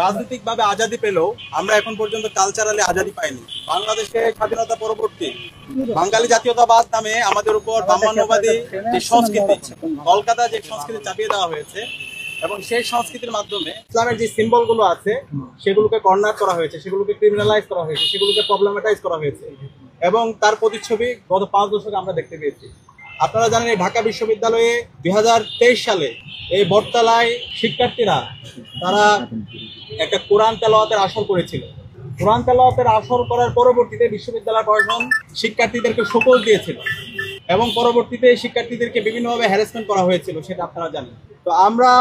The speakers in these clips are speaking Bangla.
রাজনৈতিকভাবে আজাদি পেলেও আমরা এখন পর্যন্ত কালচারালি আজাদি পাইনি। বাংলাদেশে স্বাধীনতা পরবর্তী বাঙালি জাতীয়তাবাদ নামে আমাদের উপর ব্রাহ্মণ্যবাদী যে সংস্কৃতি, কলকাতা যে সংস্কৃতি চাপিয়ে দেওয়া হয়েছে এবং সেই সংস্কৃতির মাধ্যমে ইসলামের যে সিম্বল গুলো আছে সেগুলোকে কর্নার করা হয়েছে, সেগুলোকে ক্রিমিনালাইজ করা হয়েছে, সেগুলোকে প্রবলেমেটাইজ করা হয়েছে এবং তার প্রতিচ্ছবি গত 5 দশকে আমরা দেখতে পেয়েছি। আপনারা জানেন এই ঢাকা বিশ্ববিদ্যালয়ে 2023 সালে এই বটতলায় শিক্ষার্থীরা তারা একটা কোরআন তেলাওয়াতের আসর করেছিল। কোরআন তেলাওয়াতের আসর করার পরবর্তীতে বিশ্ববিদ্যালয় প্রশাসন শিক্ষার্থীদেরকে সকল দিয়েছিল এবং পরবর্তীতে শিক্ষার্থীদেরকে বিভিন্নভাবে হ্যারাসমেন্ট করা হয়েছিল, সেটা আপনারা জানেন। তো আমরা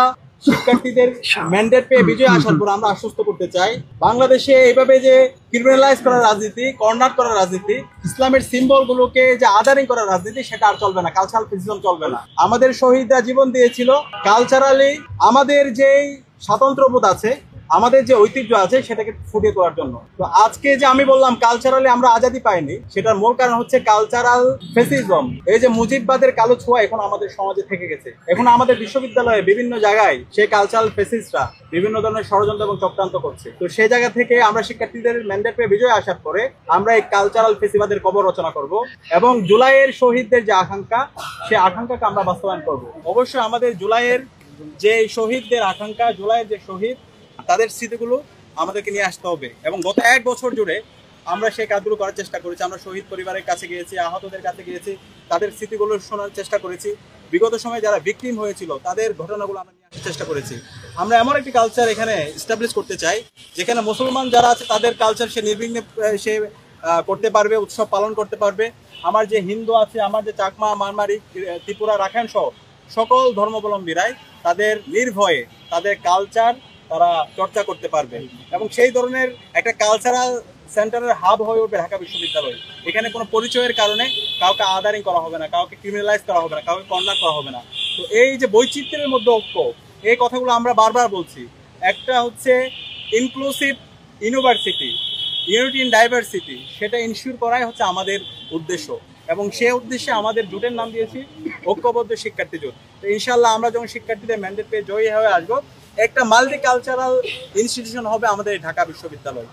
শিক্ষার্থীদের ম্যান্ডেট পেয়ে বিজয় আসার পর আমরা আশ্বস্ত করতে চাই, বাংলাদেশে এইভাবে যে ক্রিমিনালাইজ করার রাজনীতি, কর্নার করার রাজনীতি, ইসলামের সিম্বল গুলোকে যে আদারিং করার রাজনীতি, সেটা আর চলবে না। কালচারাল ফেসিজম চলবে না। আমাদের শহীদরা জীবন দিয়েছিল কালচারালি আমাদের যেই স্বাতন্ত্র্যবোধ আছে, আমাদের যে ঐতিহ্য আছে সেটাকে ফুটিয়ে তোলার জন্য। তো আজকে যে আমি বললাম কালচারালি আমরা আজাদি পাইনি, সেটার মূল কারণ হচ্ছে কালচারাল ফেসিজম। এই যে মুজিববাদের কালো ছোঁয়া এখন আমাদের সমাজে থেকে গেছে। এখন আমাদের বিশ্ববিদ্যালয়ে বিভিন্ন জায়গায় সেই কালচারাল ফেসিস্টরা বিভিন্ন ধরনের ষড়যন্ত্র এবং চক্রান্ত করছে। তো সেই জায়গা থেকে আমরা শিক্ষার্থীদের ম্যান্ডেট পেয়ে বিজয় আসার পরে আমরা এই কালচারাল ফেসিবাদের কবর রচনা করব এবং জুলাইয়ের শহীদদের যে আকাঙ্ক্ষা, সেই আকাঙ্ক্ষাকে আমরা বাস্তবায়ন করব। অবশ্যই আমাদের জুলাইয়ের যে শহীদদের আকাঙ্ক্ষা, জুলাইয়ের যে শহীদ, তাদের স্মৃতিগুলো আমাদেরকে নিয়ে আসতে হবে এবং গত 1 বছর জুড়ে আমরা সেই কাজগুলো করার চেষ্টা করেছি। আমরা শহীদ পরিবারের কাছে গিয়েছি, আহতদের কাছে গিয়েছি, তাদের স্মৃতিগুলো শোনার চেষ্টা করেছি। বিগত সময়ে যারা ভিকটিম হয়েছিল তাদের ঘটনাগুলো আমরা নিয়ে আসার চেষ্টা করেছি। আমরা এমন একটি কালচার এখানে এস্টাবলিশ করতে চাই যেখানে মুসলমান যারা আছে তাদের কালচার সে নির্বিঘ্নে সে করতে পারবে, উৎসব পালন করতে পারবে। আমার যে হিন্দু আছে, আমার যে চাকমা, মারমারি, ত্রিপুরা, রাখাইন সহ সকল ধর্মাবলম্বীরাই তাদের নির্ভয়ে তাদের কালচার তারা চর্চা করতে পারবে এবং সেই ধরনের একটা কালচারাল সেন্টারের হাব হয়ে উঠবে ঢাকা বিশ্ববিদ্যালয়। এখানে কোনো পরিচয়ের কারণে কাউকে আদারিং করা হবে না, কাউকে ক্রিমিনালাইজ করা হবে না, কাউকে কর্নার করা হবে না। তো এই যে বৈচিত্র্যের মধ্যে ঐক্য, এই কথাগুলো আমরা বারবার বলছি। একটা হচ্ছে inclusive university, unity in diversity, সেটা ইনশিওর করাই হচ্ছে আমাদের উদ্দেশ্য এবং সেই উদ্দেশ্যে আমাদের জোটের নাম দিয়েছি ঐক্যবদ্ধ শিক্ষার্থী জোট। তো ইনশাল্লাহ আমরা যখন শিক্ষার্থীদের ম্যান্ডেট পেয়ে জয়ী হয়ে আসবো, একটা মাল্টি কালচারাল ইনস্টিটিউশন হবে আমাদের ঢাকা বিশ্ববিদ্যালয়।